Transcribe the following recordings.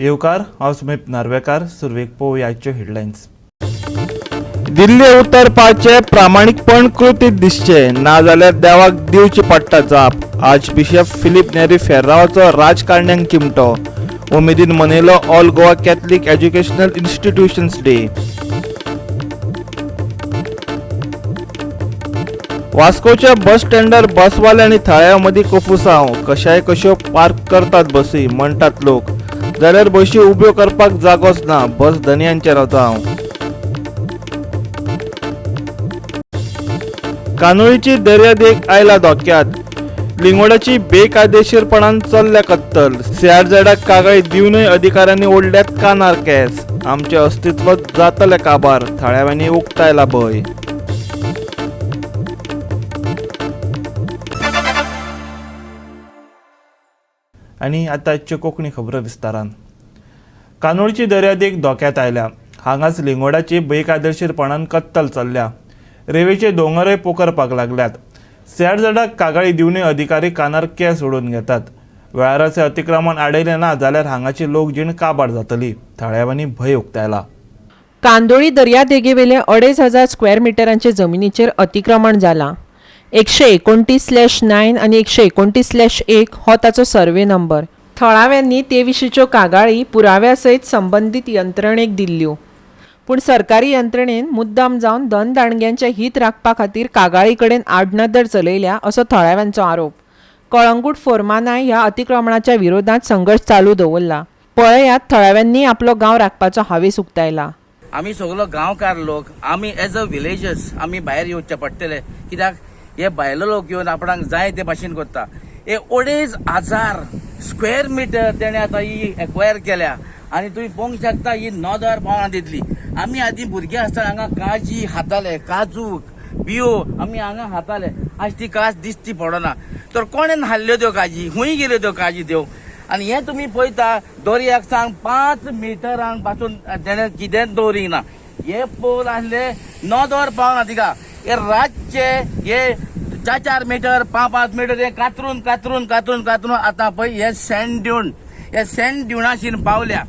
येवकार हांव सुमीत नार्वेकार. सुरवेक पळोवया आजच्यो हेडलायन्स. दिल्ली उतरपाचे प्रामाणिकपण कृतीत दिसचे, ना जाल्यार देवाक दिवची पडटा जाप. आर्च बिशप फिलीप नेरी फेर्रावाचो राजकारण्यांक चिमटो. उमेदीन मनयलो all Goa Catholic educational institutions day. वास्कोच्या बस स्टँडार बसवाले आनी थळ्यां मदीं कफुसांव. कशाय कश्यो पार्क करतात बसी म्हणटात लोक, जाल्यार बशी उब्यो करपाक जागोच ना. बस धन्यांचेर रावता. कानोळीची दर्यादेग आयला धोक्यात. लिंगोडाची बेकायदेशीरपणान चल्ल्या कत्तल. सीआरझेडाक कागाळी दिवनय अधिकाऱ्यांनी ओडल्यात कानार केस. आमचे अस्तित्व जातले काबार, थळाव्यांनी उक्तायला भंय. आनी आतां आजच्यो कोंकणी खबरो विस्तारान. कानोळची दर्यादेग धोक्यात आयल्या. हांगाच लिंगोडाची बेकायदेशीरपणान कत्तल चल्ल्या. रेवेचे दोंगरय पोखरपाक लागल्यात. सीआरझेडाक कागाळी दिवनय अधिकारी कानार केस ओडून घेतात. वेळाराचे अतिक्रमण आडयले ना जाल्यार हांगाची लोकजीण काबार जातली. थळाव्यांनी भंय उक्तायला. कांदोळी दर्यादेगेवेले 2,500 स्क्वेअर मिटरांचे जमिनीचेर अतिक्रमण जाला. 129/9 आनी 129/1 हो ताचो सर्वे नंबर. थळाव्यांनी ते विशींच्यो कागाळी पुराव्या सयत संबंदीत यंत्रणेक दिल्ल्यो. पूण सरकारी यंत्रणेन मुद्दाम जावन धनदाणग्यांचें हित राखपा खातीर कागाळी कडेन आडनदर चलयल्या असो थळाव्यांचो आरोप. कळंगूट फोरमानाय ह्या अतिक्रमणाच्या विरोधात संघर्श चालू दवरला. पळयात थळाव्यांनी आपलो गांव राखपाचो हावेस उक्तायला. आमी सगळो गांवकार लोक आमी एज अ विलेजर्स आमी भायर येवचे पडटले, कित्याक हे भायलो लोक येवन आपणाक जाय ते भाशेन करता. हे 2,500 स्क्वेअर मिटर तेणे आतां ही एक्वायर केल्या आनी तुमी पळोवंक शकता ही 9,000 पावलां दितली. आमी आदीं भुरगे आसतना हांगा काजी खाताले, काजू बियो आमी हांगा खाताले. आज ती काज दिसती पडना. तर कोणेन हाडल्यो त्यो काजी, खूंय गेल्यो त्यो काजी त्यो. आनी हे तुमी पळयता दर्याक सांग 5 मिटरांक पासून तेणे कितेंच दवरींक ना. हे पोल आसले 9,000 पावलां तिका. हे रातचे हे 4 मिटर 5 मिटर हे कातरून कातरून कातरून कातरून आतां पळय हे सँड ड्यून, हे सँड ड्युनाशीन पावल्या.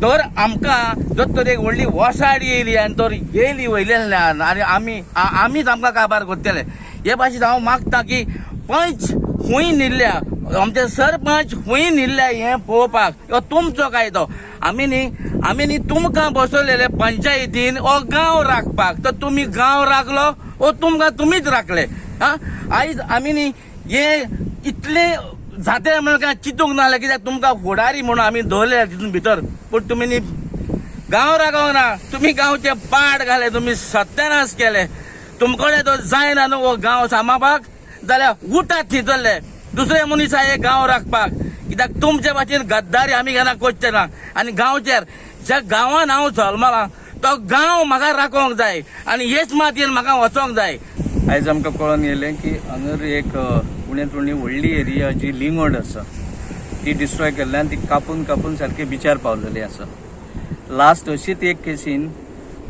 तर आमकां जर तर एक व्हडली वसाड येयली आनी तर येयली वयल्यान आनी आमीच आमकां काबार करतले. हे भाशेन हांव मागता की पंच खूंय न्हिल्ल्या, आमचे सरपंच खूंय न्हिल्ल्या हें पळोवपाक. हो तुमचो कायदो. आमी न्ही तुमकां बसयलेले पंचायतीन हो गांव राखपाक. तर तुमी गांव राखलो हो तुमकां तुमीच राखले. आयज आमी न्ही हे इतले जाते म्हणून काय चिंतूंक नासलें, कित्याक तुमकां फुडारी म्हणून आमी दवरले तितून भितर. पूण तुमी न्ही गांव राखोंक ना. तुमी गांवचे पाड घाले, तुमी सत्यानाश केले. तुमकडे तो जायना न्हू हो गांव सांबाळपाक, जाल्यार उठात थिचल्ले दुसरे मनीस हे गांव राखपाक. कित्याक तुमचे भाशेन गद्दारी आमी केन्ना करचे ना. आनी गांवचेर ज्या गांवान हांव जल्मला तो गांव म्हाका राखोंक जाय आनी हेच मातयेन म्हाका वचोंक जाय. आयज आमकां कळून येयलें की हांगर एक पुण्यांतली व्हडली एरिया जी लिंगोड आसा ती डिस्ट्रॉय केल्ल्यान ती कापून कापून सारकी बिचार पावलेली आसा. लास्ट अशीच एक केसीन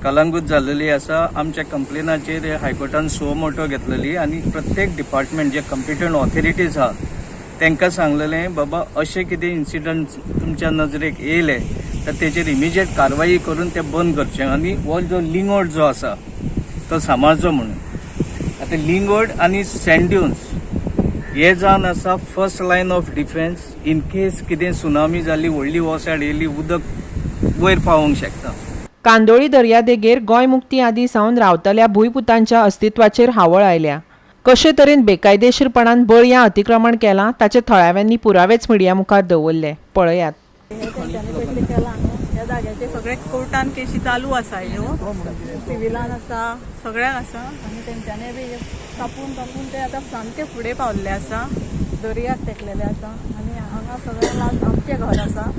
कलंगूट जाल्लेली आसा. आमच्या कंप्लेनाचेर हायकोर्टान सो मोटो घेतलेली आनी प्रत्येक डिपार्टमेंट जे कंपिटंट ऑथॉरिटीज आहा तांकां सांगलेलें बाबा अशें कितें इन्सिडंट तुमच्या नजरेक येयले तर तेचेर इमिजिएट कारवाई करून ते बंद करचें आनी हो जो लिंगोड जो आसा तो सांबाळचो म्हणून. आतां लिंगोड आनी सँड ड्युन्स हे जावन आसा first line of defence. In case कितें सुनामी जाली, व्हडली वोसाड येयली, उदक वयर पावोंक शकता. कांदोळी दर्यादेगेर गोंय मुक्ती आदी सावन रावतल्या भुंयपुतांच्या अस्तित्वाचेर हावळ आयल्या. कशे तरेन बेकायदेशीरपणान बळया अतिक्रमण केलां ताचे थळाव्यांनी पुरावेच मिडिया मुखार दवरले. पळयात. ह्या जाग्याचे सगळे कोर्टान केसी चालू आसा, ह्यो सिविलान आसा, सगळ्याक आसा. आनी तेंच्यांनी बी कापून कापून ते आतां सामके फुडें पावल्ले आसा, दर्याक तेकलेले आसा. आनी हांगा सगळें लास्ट आमचें घर आसा.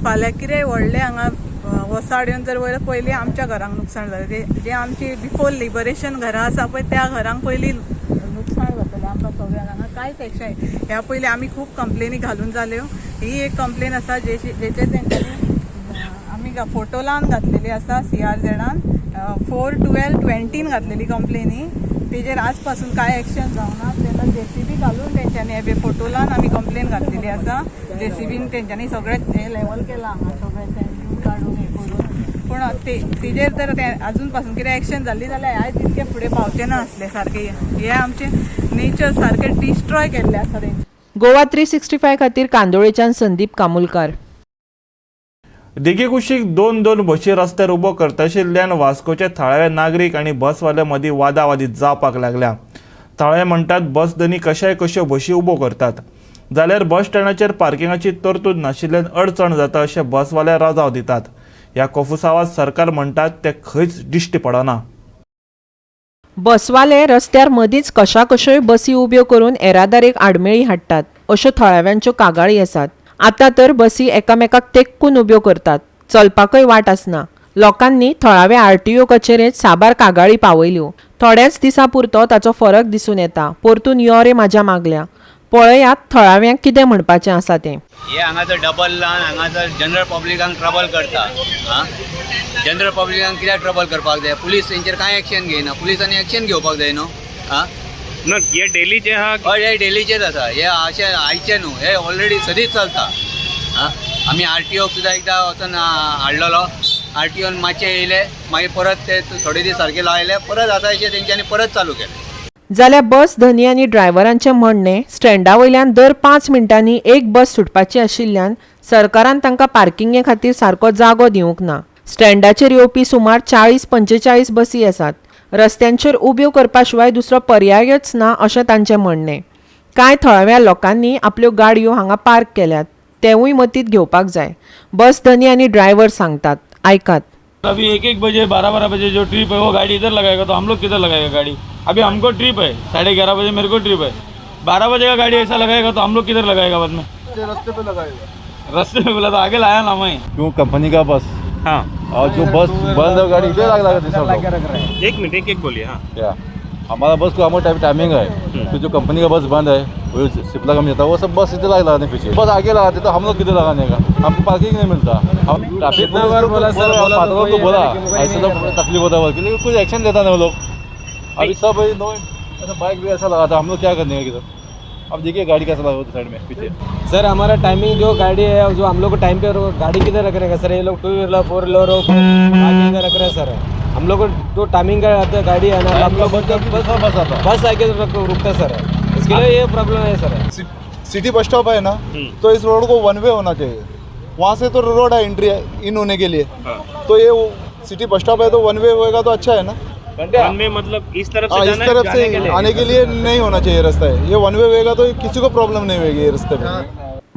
फाल्यां कितें व्हडलें हांगा वसाड येवन जर वयर पयलीं आमच्या घरांक नुकसाण जालें. जे आमची बिफोर लिबरेशन घरां आसा पळय त्या घरांक पयलीं नुकसाण जातलें आमकां सगळ्यांक. हांगा कांयच एक्शन ह्या पयलीं आमी खूब कंप्लेनी घालून जाल्यो. ही एक कंप्लेन आसा जेचेर तेंच्यांनी आमी तांकां फोटोलान घातलेली आसा CRZान 4/12/20 घातलेली कंप्लेनी. तेजेर आज पासून काय एक्शन जावना. तेन्ना JCB घालून तेंच्यांनी हे फोटोलान आमी कंप्लेन घातलेली आसा. JCBन तेंच्यांनी सगळें हे लेवल केला हांगा सगळें सँड काडून हे करून. पूण तेजेर जर अजून पासून कितें एक्शन जाल्ली जाल्यार आयज इतके फुडें पावचे ना आसले सारके. हे आमचे नेचर सारके डिस्ट्रॉय केल्ले आसा तेंचे. गोवा 365 खातीर कांदोळेच्यान संदीप कामुलकार. देगी कुशीक दोन बशी रस्त्यार उबो करतशिल्ल्यान वास्कोचे थळावे नागरीक आनी बसवाले मदीं वादावादी जावपाक लागल्या. थळावे म्हणटात बस धनी कश्यो बशी उबो करतात जाल्यार बस स्टँडाचेर पार्किंगाची तरतूद नाशिल्ल्यान अडचण जाता अशें बसवाले राजाव दितात. ह्या कोफुसावात सरकार म्हणटात ते खंयच दिश्टी पडना. बसवाले रस्त्यार मदींच कश्योय बसी उब्यो करून येरादारेक आडमेळी हाडटात अश्यो थळाव्यांच्यो कागाळी आसात. आतां तर बसी एकामेकाक तेंकून उब्यो करतात. चलपाकय वाट आसना. लोकांनी थळाव्या RTO कचेरेंत साबार कागाळी पावयल्यो. थोड्याच दिसां पुरतो ताचो फरक दिसून येता. परतून यो रे म्हाज्या मागल्या. पळयात थळाव्यांक कितें म्हणपाचें आसा तें. हे हांगा जर डबल लावन हांगा जर जनरल पब्लिकांक ट्रबल करता. जनरल पब्लिकांक कित्याक ट्रबल करपाक जाय? पुलीस तेंचेर कांय एक्शन घेयना. पुलिसांनी एक्शन घेवपाक जाय न्हू. ना हे डेलीचे हा हे डेलीचेच आसा. हे अशें आयचे न्हू. हे ऑलरेडी सदींच चलता. आमी RTOक सुद्दां एकदां वचून हाडलेलो. RTOन मातशें येयले मागीर परत ते थोडे दीस सारके लायले परत आतां अशें तेंच्यांनी परत चालू केलें. जाल्यार बस धनी आनी ड्रायव्हरांचें म्हणणें स्टँडा वयल्यान दर 5 मिनटांनी एक बस सुटपाची आशिल्ल्यान सरकारान तांकां पार्किंगे खातीर सारको जागो दिवंक ना. स्टँडाचेर येवपी सुमार 40-45 बसी आसात. रस्त्यांचेर उब्यो करपा शिवाय दुसरो पर्यायच ना अशें तांचें म्हणणें. कांय थळाव्या लोकांनी आपल्यो गाडयो हांगा पार्क केल्यात. तेवूय मतींत घेवपाक जाय. बस धनी आनी ड्रायव्हर सांगतात. आयकात. अभी 1-1 बजे 12-12 बजे जो ट्रिप है वो गाड़ी इधर लगाएगा तो हम लोग किधर लगाएगा गाड़ी? अभी हमको ट्रिप है 11:30 बजे मेरे को ट्रिप है. 12 बजे का गाड़ी ऐसा लगाएगा तो हम लोग किधर लगाएगा बाद में? रास्ते पे लगाएगा. रास्ते पे बोला तो आगे लाया ना मैं. क्यों कंपनी का बस? हाँ और जो बस बंद है गाड़ी इधर लगा एक मिनट एक बोलिए. हाँ क्या हमारा बस को हमारा टाइमिंग है. तो जो कंपनी का बस बंद है वो सिपला कम जाता है वो सब बस इधर लगाने पीछे. बस आगे लगाते तो हम लोग किधर लगाने का? हमको पार्किंग नहीं मिलता. हम ट्रैफिक बोला तो बोला ऐसे तो तकलीफ होता है लेकिन कुछ एक्शन लेता नहीं वो लोग. अभी सब नो ऐसा बाइक भी ऐसा लगाता हम लोग क्या करने का किधर. अब देखिए गाड़ी कैसा लगा साइड में पीछे. सर हमारा टाइमिंग जो गाड़ी है जो हम लोग को टाइम पे गाड़ी किधर रख रहे हैं सर? ये लोग 2 व्हीलर 4 व्हीलर आगे इधर रख रहे हैं सर. हम लोग को जो टाइमिंग का आता है गाड़ी है ना हम लोग बस आके रुकता है सर. इसके लिए ये प्रॉब्लम है सर. सिटी बस स्टॉप है ना तो इस रोड को 1 वे होना चाहिए. वहाँ से तो रोड है एंट्री इन होने के लिए. तो ये सिटी बस स्टॉप है तो 1 वे होएगा तो अच्छा है ना. में मतलब इस तरफ से इस तरफ से आने के लिए नहीं होना चाहिए रास्ता है. ये 1 वे होएगा तो किसी को प्रॉब्लम नहीं होगी ये रास्ते में.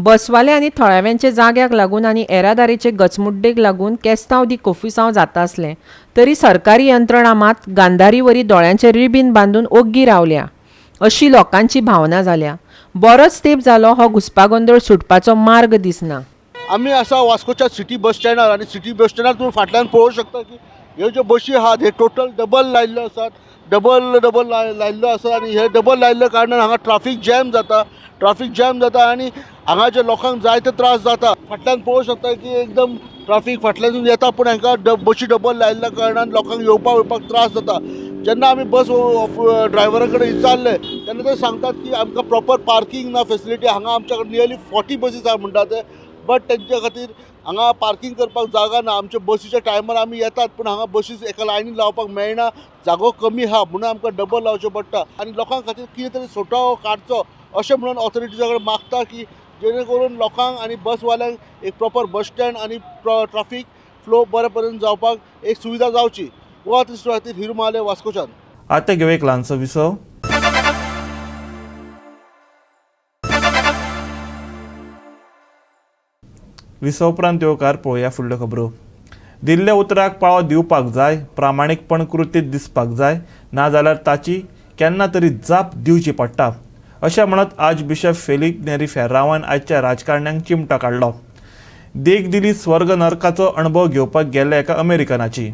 बसवाले आनी थळाव्यांचे जाग्याक लागून आनी येरादारीचे गचमुड्डेक लागून केस्तांव दी कोफुसांव जाता आसलें तरी सरकारी यंत्रणा मात गांधारी वरी दोळ्यांचेर रिबीन बांदून ओग्गी रावल्या अशी लोकांची भावना जाल्या. बरोच तेंप जालो हो घुसपागोंदळ सुटपाचो मार्ग दिसना. आम्ही असा वास्कोच्या सिटी बस स्टँडार आणि सिटी बस स्टँडार तुम्ही फाटल्यान पळोवंक शकता की ह्यो ज्यो बशी आहात हे टोटल डबल लायल्ल्यो आसात. डबल लायल्ल्यो आसा आनी हे डबल लायल्ल्या कारणान हांगा ट्राफीक जॅम जाता आनी हांगा जे लोकांक जायते त्रास जाता. फाटल्यान पळोवंक शकता की एकदम ट्राफीक फाटल्यान येता पूण हांकां बशी डबल लायल्ल्या कारणान लोकांक येवपाक त्रास जाता. जेन्ना आमी बस ड्रायव्हरा कडेन विचारले तेन्ना ते सांगतात की आमकां प्रॉपर पार्किंग ना फेसिलिटी. हांगा आमच्या कडेन नियरली 40 बसीस आहा म्हणटा ते. बट तेंच्या खातीर हांगा पार्किंग करपाक जागा ना. आमच्या बसीच्या टायमार आमी येतात पूण हांगा बसीस एका लायनीन लावपाक मेळना. जागो कमी आहा म्हणून आमकां डबल लावचें पडटा. आनी लोकांक खातीर कितें तरी सोटावो काडचो अशें म्हणून ऑथॉरिटीजा कडेन मागता की जेणे करून लोकांक आनी बसवाल्यांक एक प्रॉपर बस स्टँड आनी ट्राफीक फ्लो बरे पर्यंत जावपाक एक सुविधा जावची. गोवा 365 खातीर हिरू महाले वास्कोच्यान. आतां घेवया एक ल्हानसो विसव. विसव उपरांत येवकार पळोवया फुडल्यो खबरो. दिल्ल्या उतराक पाळो दिवपाक जाय. प्रामाणीकपण कृतीत दिसपाक जाय. नाजाल्यार ताची केन्ना तरी जाप दिवची पडटा अशें म्हणत आज बिशप फिलीप नेरी फेर्रावान आयच्या राजकारण्यांक चिमटो काडलो. देख दिली स्वर्ग नरकाचो अणभव घेवपाक गेल्ल्या एका अमेरिकनाची.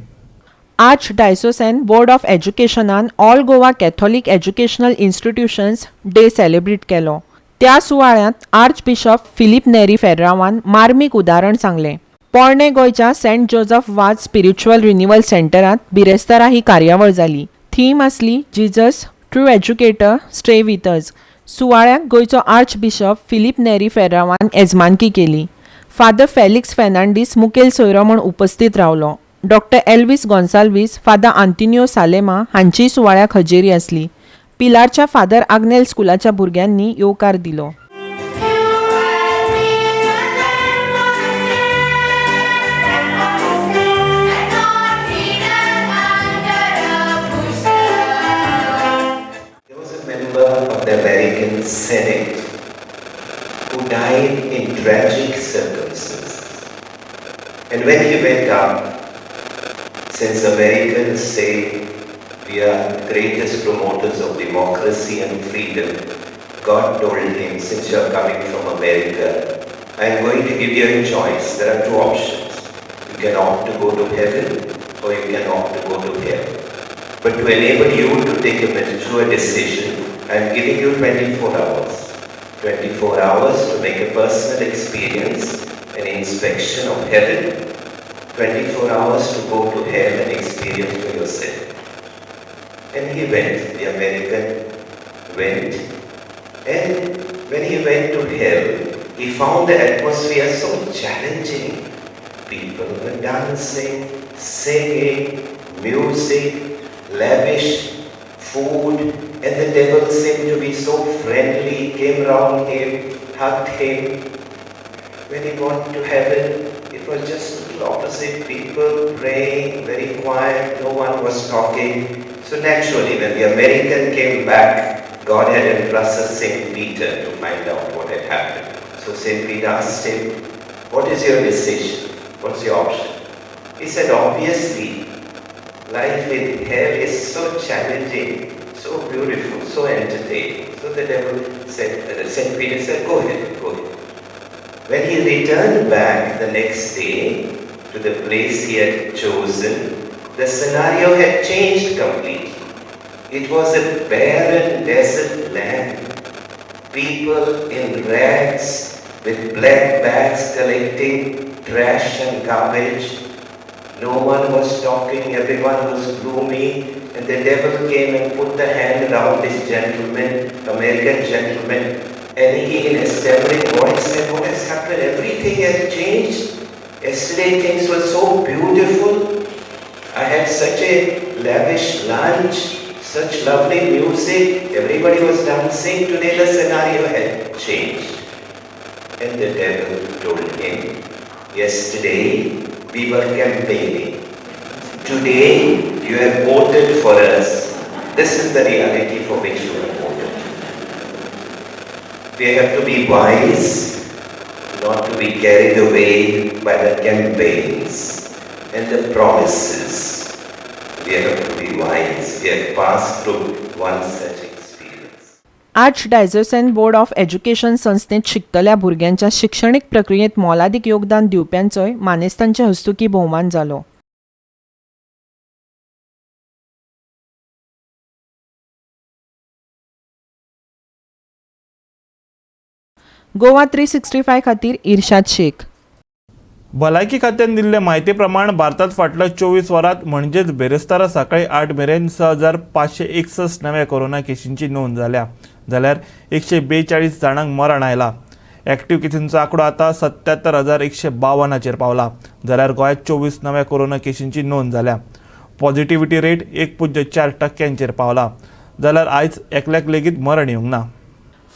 आर्च डायसोसेन बोर्ड ऑफ एज्युकेशनान all Goa Catholic educational institutions day celebrate केलो. त्या सुवाळ्यांत आर्च बिशप फिलीप नेरी फेर्रावान मार्मीक उदाहरण सांगलें. पोरणे गोंयच्या saint Joseph Vaz spiritual renewal सेंटरांत बिरेस्तारा ही कार्यावळ जाली. थीम आसली Jesus true educator stay with us. सुवाळ्याक गोंयचो आर्च बिशप फिलीप नेरी फेर्रावान येजमानकी केली. फादर फेलिक्स फेर्नांडीस मुखेल सोयरो म्हूण उपस्थित रावलो. Doctor Elvis Gonsalves, father Antonio सालेमा हांचीय सुवाळ्याक हजेरी आसली. पिलारच्या फादर आग्नेल स्कुलाच्या भुरग्यांनी येवकार दिलो. Of the American Senate who died in tragic circumstances. And when he went up, since Americans say we are the greatest promoters of democracy and freedom, God told him, since you are coming from America, I am going to give you a choice. There are two options. You can opt to go to heaven or you can opt to go to hell. But to enable you to take a mature decision, I am giving you 24 hours. 24 hours to make a personal experience, an inspection of heaven. 24 hours to go to hell and experience for yourself. And he went, the American went. And when he went to hell, he found the atmosphere so challenging. People were dancing, singing, music, lavish food, and the devil seemed to be so friendly, came round him, hugged him. When he got to heaven, it was just the opposite. People praying, very quiet, no one was talking. So naturally, when the American came back, God had entrusted St. Peter to find out what had happened. So St. Peter asked him, what is your decision? What's your option? He said, obviously, life in hell is so challenging, so beautiful, so entertaining. So the devil said, St. Peter said, go ahead, go ahead. When he returned back the next day to the place he had chosen, the scenario had changed completely. It was a barren desert land. People in rags with black bags collecting trash and garbage. No one was talking, everyone was gloomy, and the devil came and put the hand around this gentleman, American gentleman, and he in a stammering voice said, what has happened? Everything has changed. Yesterday things were so beautiful. I had such a lavish lunch, such lovely music, everybody was dancing. Today the scenario had changed. And the devil told him, yesterday we were campaigning. Today you have voted for us. This is the reality for which you have voted. We have to be wise, not to be carried away by the campaigns and the promises. We have to be wise. We have passed through one such experience. Archdiocesan board of education संस्थेत शिकतल्या भुरग्यांच्या शिक्षणीक प्रक्रियेत मोलादीक योगदान दिवप्यांचोय मानेस्तांच्या हस्तुकी भोवमान जालो. गोवा 365 खातीर इर्शाद शेख. भलायकी खात्यान दिल्ले म्हायती प्रमाण भारतात फाटल्या 24 वरांत म्हणजेच बेरेस्तारा सकाळी 8 मेरेन 6,561 नव्या कोरोना केशींची नोंद जाल्या, जाल्यार 142 जाणांक मरण आयला. एक्टिव्ह केसींचो आंकडो आतां 77,152 पावला, जाल्यार गोंयांत 24 नव्या कोरोना केशींची नोंद जाल्या. पॉझिटिव्हिटी रेट 1.4% पावला, जाल्यार आयज एकल्याक लेगीत मरण येवंक ना.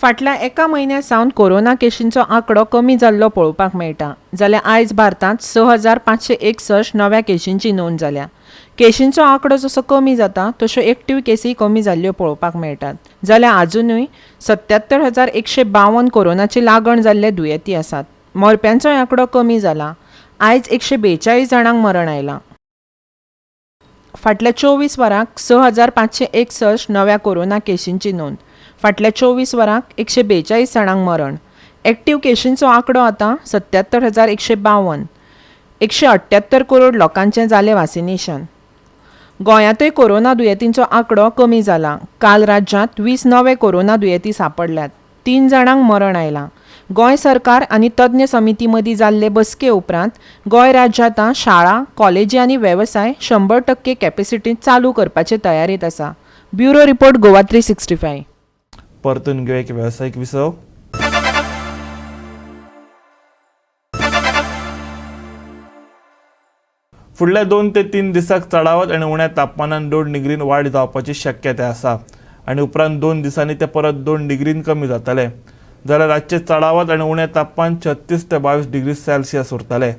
फाटल्या एका म्हयन्या सावन कोरोना केशींचो आंकडो कमी जाल्लो पळोवपाक मेळटा, जाल्यार आयज भारतांत 6,561 नव्या केशींची नोंद जाल्या. केशींचो आंकडो जसो कमी जाता तश्यो एक्टिव्ह केसी कमी जाल्ल्यो पळोवपाक मेळटात, जाल्यार आजुनूय 77,152 कोरोनाची लागण जाल्ले दुयेंती आसात. मरप्यांचोय आंकडो कमी जाला, आयज 142 जाणांक मरण आयलां. फाटल्या 24 वरांक 6,561 नव्या कोरोना केशींची नोंद. फाटल्या 24 वरांक 142 जाणांक मरण. एक्टिव्ह केशींचो आंकडो आतां 77,152. 178 करोड लोकांचें जालें वॅक्सिनेशन. गोंयांतय कोरोना दुयेंतींचो आंकडो कमी जाला. काल राज्यांत 20 नवे कोरोना दुयेंती सांपडल्यात. 3 जाणांक मरण आयलां. गोंय सरकार आनी तज्ञ समिती मदीं जाल्ले बसके उपरांत गोंय राज्य आतां शाळा कॉलेजी आनी वेवसाय 100% कॅपॅसिटी चालू करपाचे तयारेत आसा. Bureau report Goa 365. परतून घेऊ एक व्यावसायिक विसव. फुडल्या 2 ते 3 दिसाक चडावत आनी उण्या तापमानान 2 डिग्रीन वाड जावपाची शक्यताय आसा आनी उपरांत 2 दिसांनी ते परत 2 डिग्रीन कमी जातले. जाल्यार रातचे चडावत आनी उणें तापमान 36 ते 22 डिग्री सेल्सियस उरतले.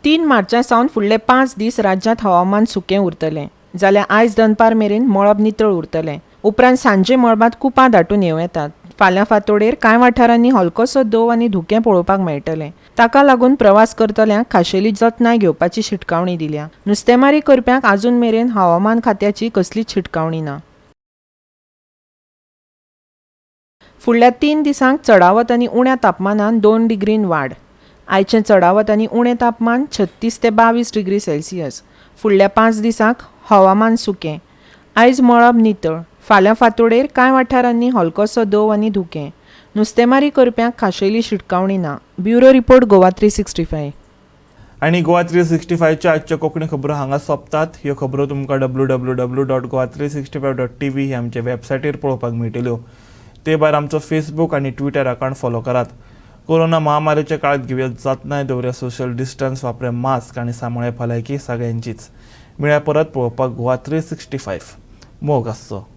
3 मार्चा सावन फुडले 5 दीस राज्यांत हवामान सुकें उरतलें. जाल्यार आयज दनपार मेरेन मळब नितळ उरतलें. उपरांत सांजे मळबांत कुपां दाटून येवं येतात. फाल्यां फांतोडेर कांय वाठारांनी हलकोसो दव आनी धुकें पळोवपाक मेळटलें. ताका लागून प्रवास करतल्यांक खाशेली जतनाय घेवपाची शिटकावणी दिल्या. नुस्तेमारी करप्यांक आजून मेरेन हवामान खात्याची कसलीच शिटकावणी ना. फुडल्या 3 दिसांक चडावत आनी उण्या तापमानान 2 डिग्रीन वाड. आयचें चडावत आनी उणें तापमान 36 ते 22 डिग्री सेल्सियस. फुडल्या 5 दिसांक हवामान सुकें. आयज मळब नितळ. फाल्यां फांतोडेर कांय वाठारांनी हलकोसो दव आनी धुकें. नुस्तेमारी करप्यांक खाशेली शिटकावणी ना. Bureau report Goa 365. आनी गोवा 365च्या आजच्यो कोंकणी खबरो हांगा सोंपतात. ह्यो खबरो तुमकां www.goa365.tv हे आमचे वेबसायटीर पळोवपाक मेळटल्यो. ते भायर आमचो फेसबूक आनी ट्विटर अकावंट फॉलो करात. कोरोना महामारीच्या काळात घेवया जतनाय दवरया सोशल डिस्टन्स, वापरया मास्क आनी सांबाळ्या भलायकी सगळ्यांचीच. मेळ्या परत पळोवपाक गोवा 365. मोग आसचो.